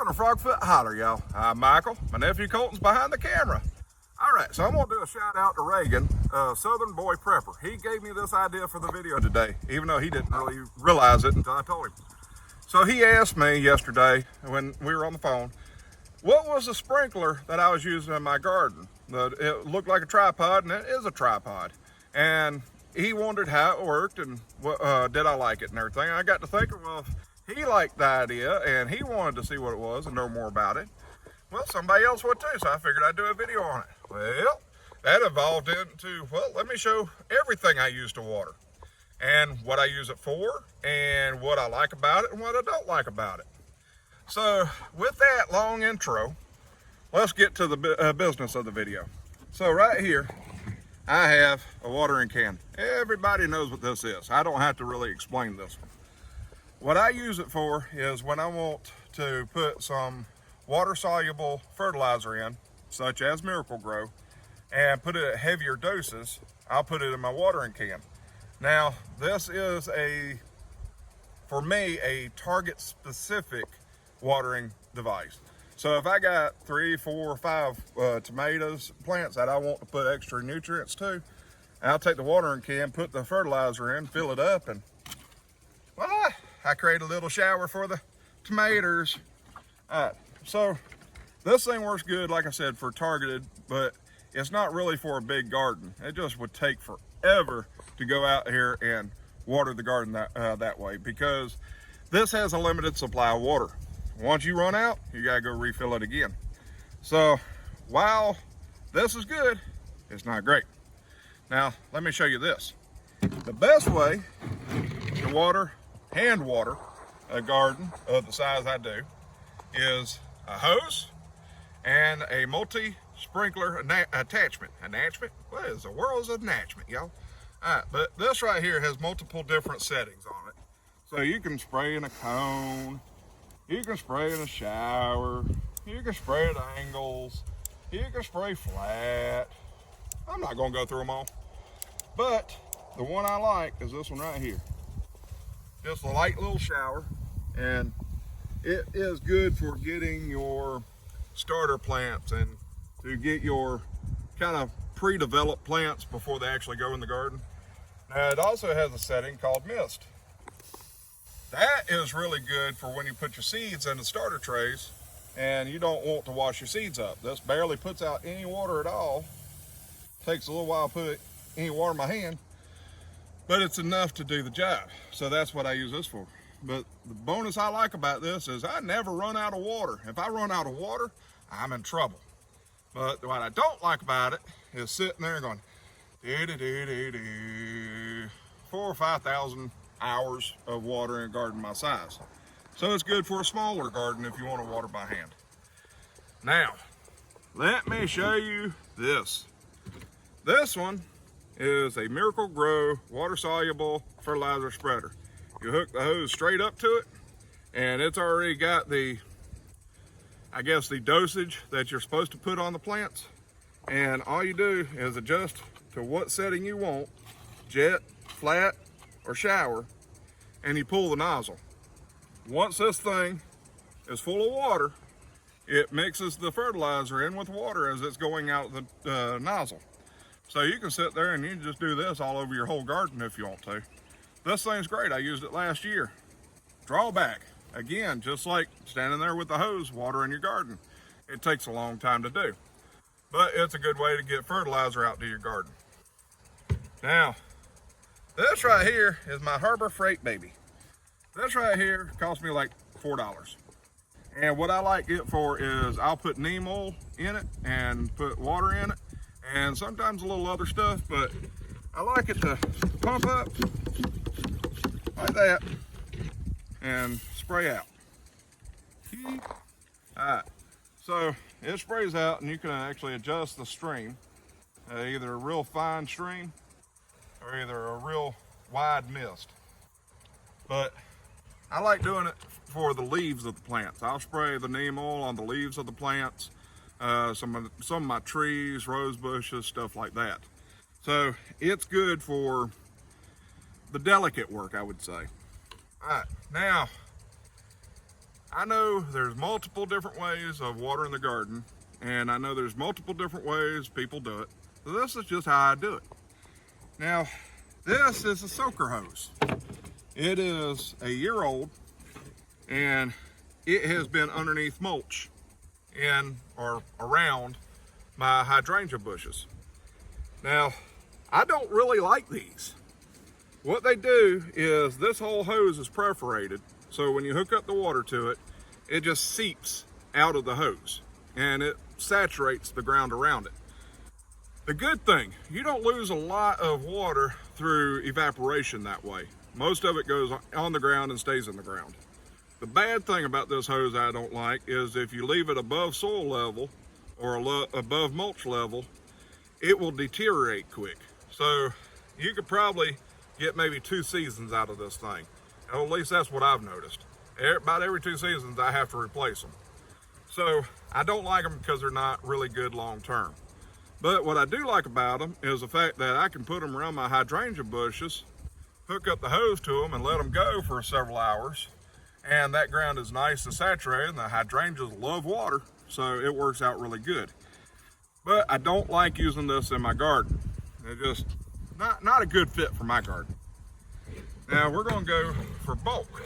Welcome to Frogfoot Holler, y'all. I'm Michael. My nephew Colton's behind the camera. All right, so I'm gonna do a shout out to Reagan, Southern Boy Prepper. He gave me this idea for the video today, even though he didn't really realize it until I told him. So he asked me yesterday when we were on the phone, what was the sprinkler that I was using in my garden? It looked like a tripod, and it is a tripod. And he wondered how it worked and did I like it and everything. And I got to thinking, well, if he liked the idea and he wanted to see what it was and know more about it, well, somebody else would too, so I figured I'd do a video on it. Well, that evolved into, well, let me show everything I use to water and what I use it for and what I like about it and what I don't like about it. So with that long intro, let's get to the business of the video. So right here, I have a watering can. Everybody knows what this is. I don't have to really explain this one. What I use it for is when I want to put some water-soluble fertilizer in, such as Miracle-Gro, and put it at heavier doses, I'll put it in my watering can. Now, this is for me, a target-specific watering device. So if I got 3, 4, 5 tomatoes plants that I want to put extra nutrients to, I'll take the watering can, put the fertilizer in, fill it up, and voila, I create a little shower for the tomatoes. All right, so this thing works good, like I said, for targeted, but it's not really for a big garden. It just would take forever to go out here and water the garden that way, because this has a limited supply of water. Once you run out, you gotta go refill it again. So while this is good, it's not great. Now, let me show you this. The best way to hand water a garden of the size I do is a hose and a multi-sprinkler attachment. What is the world's attachment, y'all? All right, but this right here has multiple different settings on it. So you can spray in a cone, you can spray in a shower, you can spray at angles, you can spray flat. I'm not gonna go through them all, but the one I like is this one right here. Just a light little shower, and it is good for getting your starter plants and to get your kind of pre-developed plants before they actually go in the garden. Now, it also has a setting called mist. That is really good for when you put your seeds in the starter trays and you don't want to wash your seeds up. This barely puts out any water at all. Takes a little while to put any water in my hand, but it's enough to do the job. So that's what I use this for. But the bonus I like about this is I never run out of water. If I run out of water, I'm in trouble. But what I don't like about it is sitting there going, 4,000 or 5,000 hours of water in a garden my size. So it's good for a smaller garden if you want to water by hand. Now, let me show you this. This one is a Miracle-Gro water-soluble fertilizer spreader. You hook the hose straight up to it, and it's already got the dosage that you're supposed to put on the plants. And all you do is adjust to what setting you want, jet, flat, or shower, and you pull the nozzle. Once this thing is full of water, it mixes the fertilizer in with water as it's going out the nozzle. So you can sit there and you can just do this all over your whole garden if you want to. This thing's great. I used it last year. Drawback, again, just like standing there with the hose watering your garden, it takes a long time to do. But it's a good way to get fertilizer out to your garden. Now, this right here is my Harbor Freight baby. This right here cost me like $4. And what I like it for is I'll put neem oil in it and put water in it and sometimes a little other stuff, but I like it to pump up like that and spray out. Alright, so it sprays out and you can actually adjust the stream, either a real fine stream or either a real wide mist. But I like doing it for the leaves of the plants. I'll spray the neem oil on the leaves of the plants, some of my trees, rose bushes, stuff like that. So it's good for the delicate work, I would say. All right, now I know there's multiple different ways of watering the garden, and I know there's multiple different ways people do it. So this is just how I do it. Now, this is a soaker hose. It is a year old, and it has been underneath mulch in or around my hydrangea bushes. Now, I don't really like these. What they do is this whole hose is perforated, so when you hook up the water to it, it just seeps out of the hose and it saturates the ground around it. The good thing, you don't lose a lot of water through evaporation that way. Most of it goes on the ground and stays in the ground. The bad thing about this hose I don't like is if you leave it above soil level or above mulch level, it will deteriorate quick. So you could probably get maybe 2 seasons out of this thing. At least that's what I've noticed. About every 2 seasons I have to replace them. So I don't like them because they're not really good long term. But what I do like about them is the fact that I can put them around my hydrangea bushes, hook up the hose to them and let them go for several hours. And that ground is nice and saturated, and the hydrangeas love water, so it works out really good. But I don't like using this in my garden. It's just not a good fit for my garden. Now we're gonna go for bulk.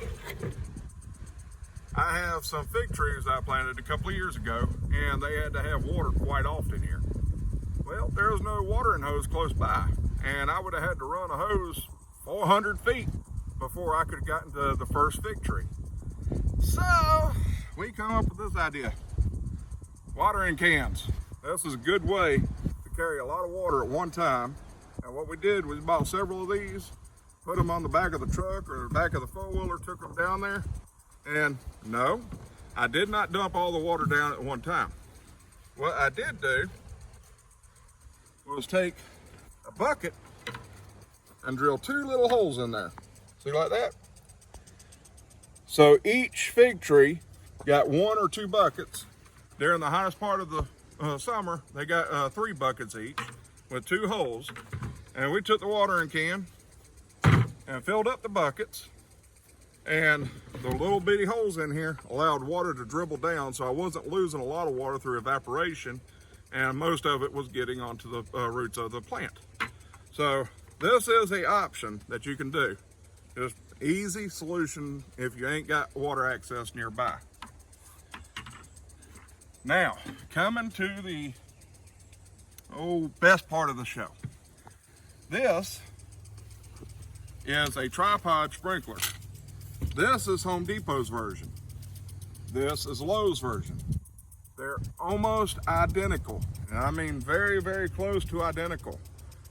I have some fig trees I planted a couple of years ago, and they had to have water quite often here. Well, there was no watering hose close by, and I would have had to run a hose 400 feet before I could have gotten to the first fig tree. So we come up with this idea: watering cans. This is a good way to carry a lot of water at one time. And what we did was bought several of these, put them on the back of the truck or the back of the four-wheeler, took them down there. And no, I did not dump all the water down at one time. What I did do was take a bucket and drill 2 little holes in there. See, like that? So each fig tree got 1 or 2 buckets. During the hottest part of the summer, they got 3 buckets each with 2 holes. And we took the watering can and filled up the buckets, and the little bitty holes in here allowed water to dribble down, so I wasn't losing a lot of water through evaporation, and most of it was getting onto the roots of the plant. So this is an option that you can do. Just easy solution if you ain't got water access nearby. Now, coming to the best part of the show. This is a tripod sprinkler. This is Home Depot's version. This is Lowe's version. They're almost identical, and I mean very, very close to identical.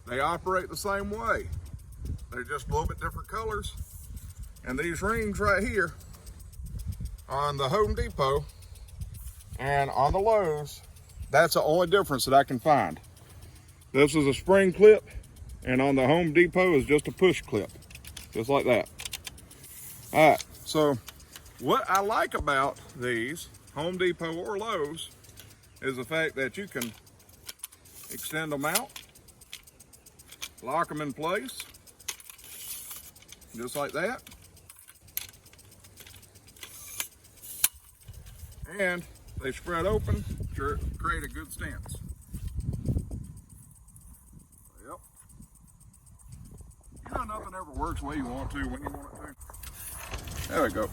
They operate the same way. They're just a little bit different colors. And these rings right here on the Home Depot and on the Lowe's, that's the only difference that I can find. This is a spring clip, and on the Home Depot is just a push clip, just like that. All right, so what I like about these, Home Depot or Lowe's, is the fact that you can extend them out, lock them in place, just like that. And they spread open to create a good stance. Yep. You know, nothing ever works the way you want to when you want it to. There we go.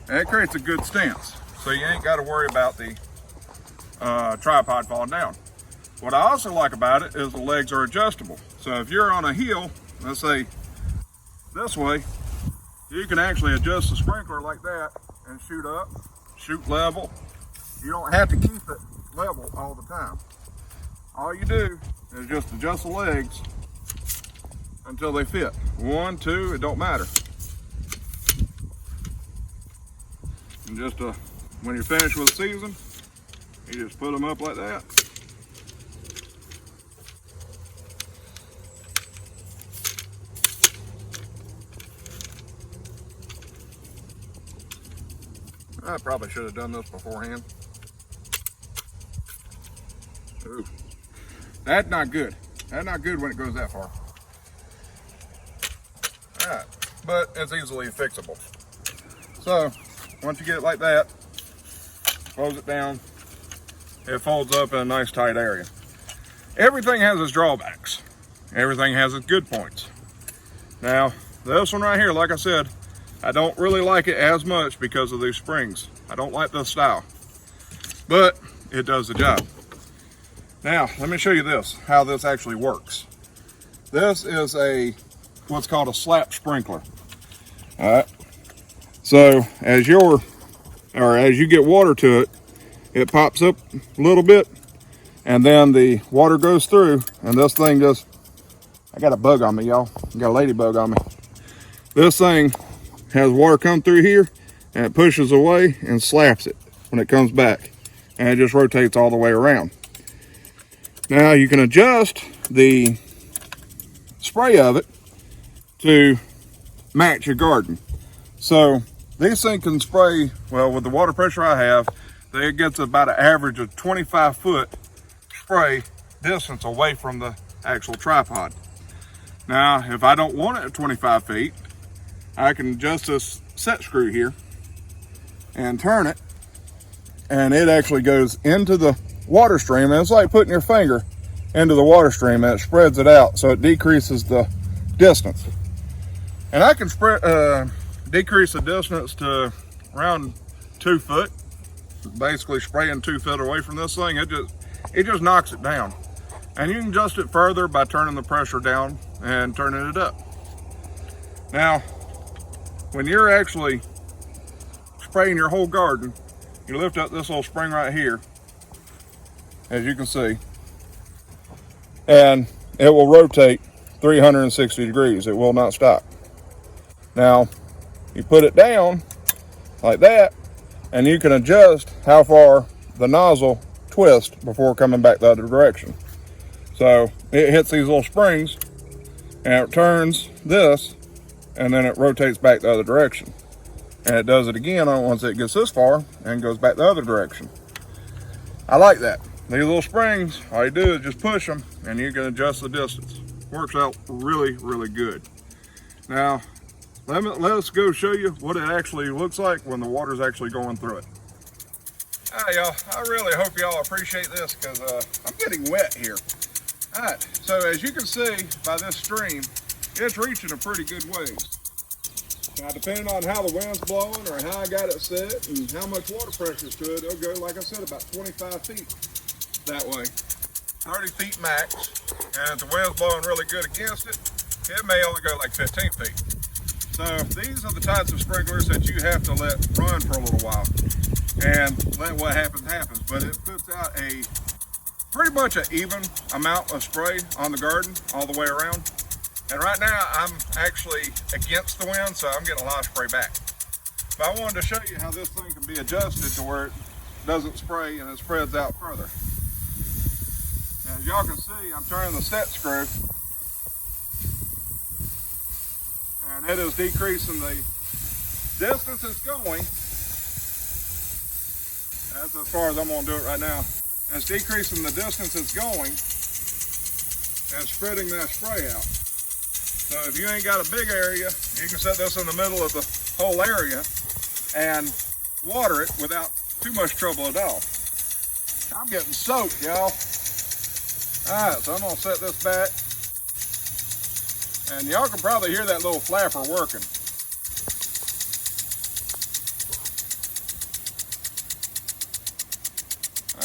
And it creates a good stance, so you ain't got to worry about the tripod falling down. What I also like about it is the legs are adjustable. So if you're on a hill, let's say this way, you can actually adjust the sprinkler like that and shoot up, shoot level. You don't have to keep it level all the time. All you do is just adjust the legs until they fit. 1, 2, it don't matter. And just when you're finished with the season, you just put them up like that. I probably should have done this beforehand. Ooh, that's not good. That's not good when it goes that far. All right, but it's easily fixable. So once you get it like that, close it down, it folds up in a nice tight area. Everything has its drawbacks. Everything has its good points. Now, this one right here, like I said, I don't really like it as much because of these springs. I don't like this style, but it does the job. Now, let me show you this, how this actually works. This is what's called a slap sprinkler. All right. So as you get water to it, it pops up a little bit, and then the water goes through, and this thing just, I got a bug on me, y'all. I got a ladybug on me. This thing has water come through here, and it pushes away and slaps it when it comes back, and it just rotates all the way around. Now you can adjust the spray of it to match your garden. So this thing can spray, well, with the water pressure I have, it gets about an average of 25-foot spray distance away from the actual tripod. Now, if I don't want it at 25 feet, I can adjust this set screw here and turn it, and it actually goes into the water stream, and it's like putting your finger into the water stream, and it spreads it out, so it decreases the distance. And I can decrease the distance to around 2 foot. Basically spraying 2 foot away from this thing, it just knocks it down. And you can adjust it further by turning the pressure down and turning it up. Now, when you're actually spraying your whole garden, you lift up this little spring right here, as you can see, and it will rotate 360 degrees. It will not stop. Now, you put it down like that, and you can adjust how far the nozzle twists before coming back the other direction. So it hits these little springs, and it turns this, and then it rotates back the other direction. And it does it again once it gets this far and goes back the other direction. I like that. These little springs, all you do is just push them, and you can adjust the distance. Works out really, really good. Now, let's go show you what it actually looks like when the water's actually going through it. All right, y'all, I really hope y'all appreciate this, because I'm getting wet here. All right, so as you can see by this stream, it's reaching a pretty good ways. Now, depending on how the wind's blowing or how I got it set and how much water pressure's to it, it'll go, like I said, about 25 feet that way. 30 feet max, and if the wind's blowing really good against it, it may only go like 15 feet. So these are the types of sprinklers that you have to let run for a little while and let what happens happens. But it puts out a pretty much an even amount of spray on the garden all the way around. And right now I'm actually against the wind, so I'm getting a lot of spray back. But I wanted to show you how this thing can be adjusted to where it doesn't spray and it spreads out further. As y'all can see, I'm turning the set screw, and it is decreasing the distance it's going. That's as far as I'm going to do it right now. And it's decreasing the distance it's going and spreading that spray out. So if you ain't got a big area, you can set this in the middle of the whole area and water it without too much trouble at all. I'm getting soaked, y'all. All right, so I'm gonna set this back, and y'all can probably hear that little flapper working.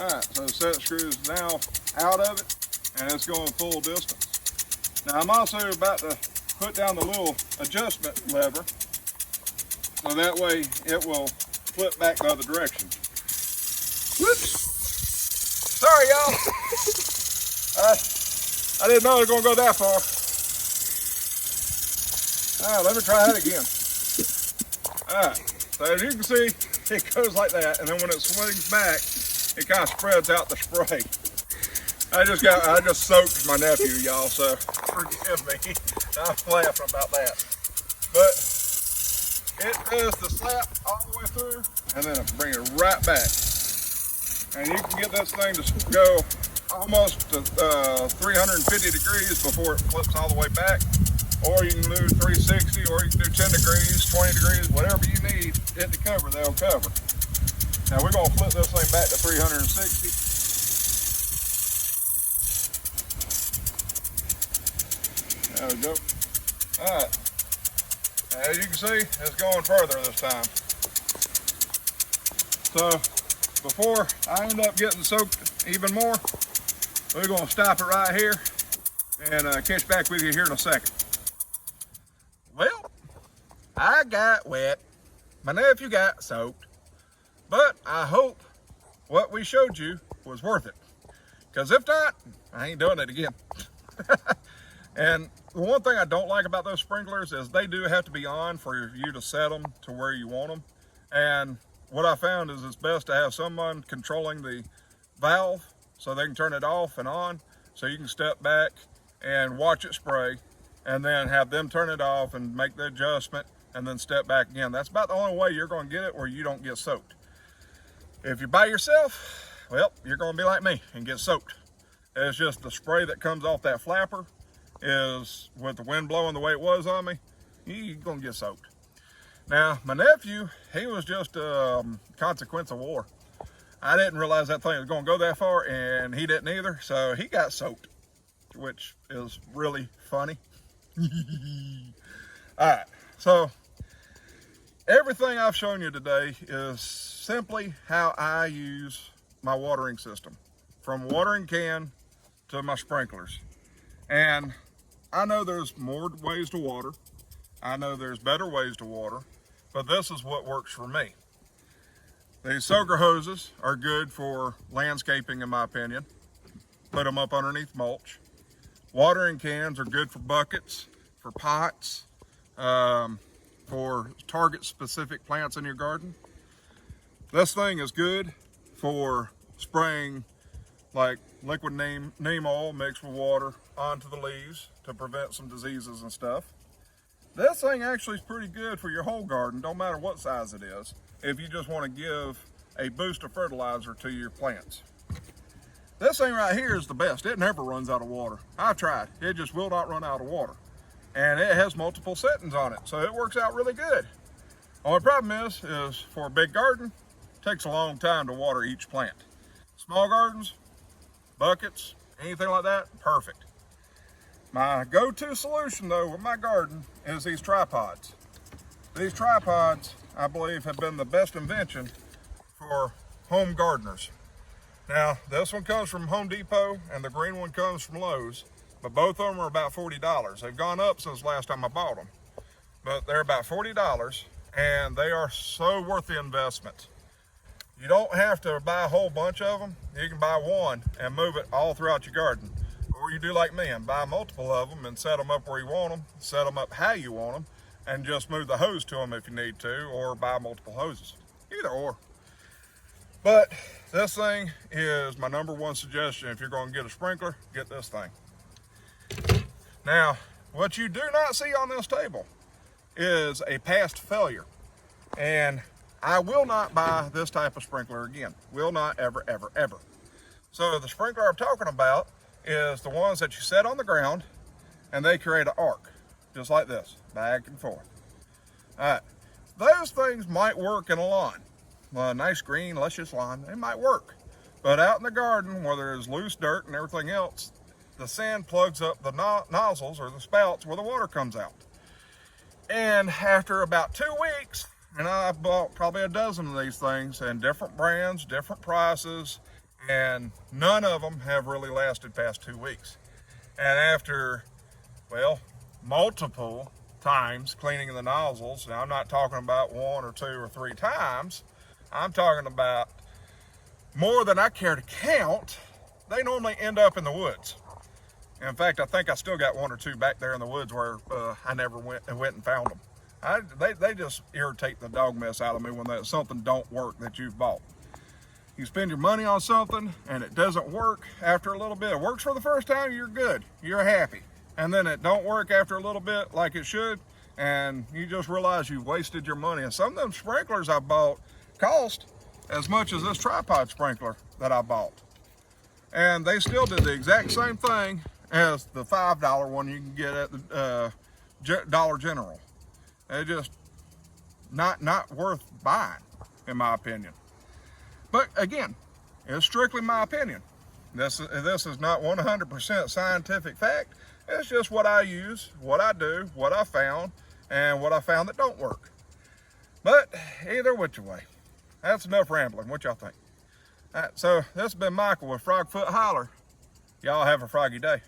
All right, so the set screw is now out of it, and it's going full distance. Now I'm also about to put down the little adjustment lever, so that way it will flip back the other direction. Whoops! Sorry, y'all. I didn't know it was going to go that far. All right, let me try that again. All right, so as you can see, it goes like that, and then when it swings back, it kind of spreads out the spray. I just soaked my nephew, y'all, so forgive me. I'm laughing about that. But it does the slap all the way through, and then it brings it right back. And you can get this thing to go almost to 350 degrees before it flips all the way back. or you can do 360, or you can do 10 degrees, 20 degrees, whatever you need it to cover, they'll cover. Now we're gonna flip this thing back to 360. There we go. All right. As you can see, it's going further this time. So before I end up getting soaked even more, we're going to stop it right here and catch back with you here in a second. Well, I got wet. My nephew got soaked. But I hope what we showed you was worth it. Because if not, I ain't doing it again. And the one thing I don't like about those sprinklers is they do have to be on for you to set them to where you want them. And what I found is it's best to have someone controlling the valve so they can turn it off and on, so you can step back and watch it spray, and then have them turn it off and make the adjustment and then step back again. That's about the only way you're going to get it where you don't get soaked. If you're by yourself, well, you're going to be like me and get soaked. It's just the spray that comes off that flapper is, with the wind blowing the way it was on me, you're going to get soaked. Now, my nephew, he was just a consequence of war. I didn't realize that thing was going to go that far, and he didn't either, so he got soaked, which is really funny. All right, so everything I've shown you today is simply how I use my watering system, from watering can to my sprinklers. And I know there's more ways to water. I know there's better ways to water, but this is what works for me. These soaker hoses are good for landscaping, in my opinion. Put them up underneath mulch. Watering cans are good for buckets, for pots, for target specific plants in your garden. This thing is good for spraying like liquid neem oil mixed with water onto the leaves to prevent some diseases and stuff. This thing actually is pretty good for your whole garden, don't matter what size it is, if you just want to give a boost of fertilizer to your plants. This thing right here is the best. It never runs out of water. I've tried. It just will not run out of water. And it has multiple settings on it, so it works out really good. Only problem is for a big garden, it takes a long time to water each plant. Small gardens, buckets, anything like that, perfect. My go-to solution though with my garden is these tripods. These tripods, I believe, have been the best invention for home gardeners. Now, this one comes from Home Depot and the green one comes from Lowe's, but both of them are about $40. They've gone up since last time I bought them, but they're about $40 and they are so worth the investment. You don't have to buy a whole bunch of them. You can buy one and move it all throughout your garden. Or you do like me and buy multiple of them and set them up where you want them, set them up how you want them, and just move the hose to them if you need to, or buy multiple hoses. Either or. But this thing is my number one suggestion. If you're going to get a sprinkler, get this thing. Now, what you do not see on this table is a past failure. And I will not buy this type of sprinkler again. Will not, ever, ever, ever. So the sprinkler I'm talking about is the ones that you set on the ground and they create an arc, just like this, back and forth. All right, those things might work in a lawn. A nice green, luscious lawn, they might work. But out in the garden where there's loose dirt and everything else, the sand plugs up the nozzles or the spouts where the water comes out. And after about 2 weeks, and I bought probably a dozen of these things and different brands, different prices, and none of them have really lasted past 2 weeks. And after, well, multiple times cleaning the nozzles, and I'm not talking about 1 or 2 or 3 times, I'm talking about more than I care to count, they normally end up in the woods. In fact, I think I still got 1 or 2 back there in the woods where I never went and found them. They just irritate the dog mess out of me when something don't work that you've bought. You spend your money on something and it doesn't work after a little bit. It works for the first time, you're good, you're happy. And then it don't work after a little bit like it should, and you just realize you've wasted your money. And some of them sprinklers I bought cost as much as this tripod sprinkler that I bought. And they still did the exact same thing as the $5 one you can get at the Dollar General. They're just not worth buying, in my opinion. But again, it's strictly my opinion. This is not 100% scientific fact. It's just what I use, what I do, what I found, and what I found that don't work. But either which way, that's enough rambling. What y'all think? All right, so this has been Michael with Frogfoot Holler. Y'all have a froggy day.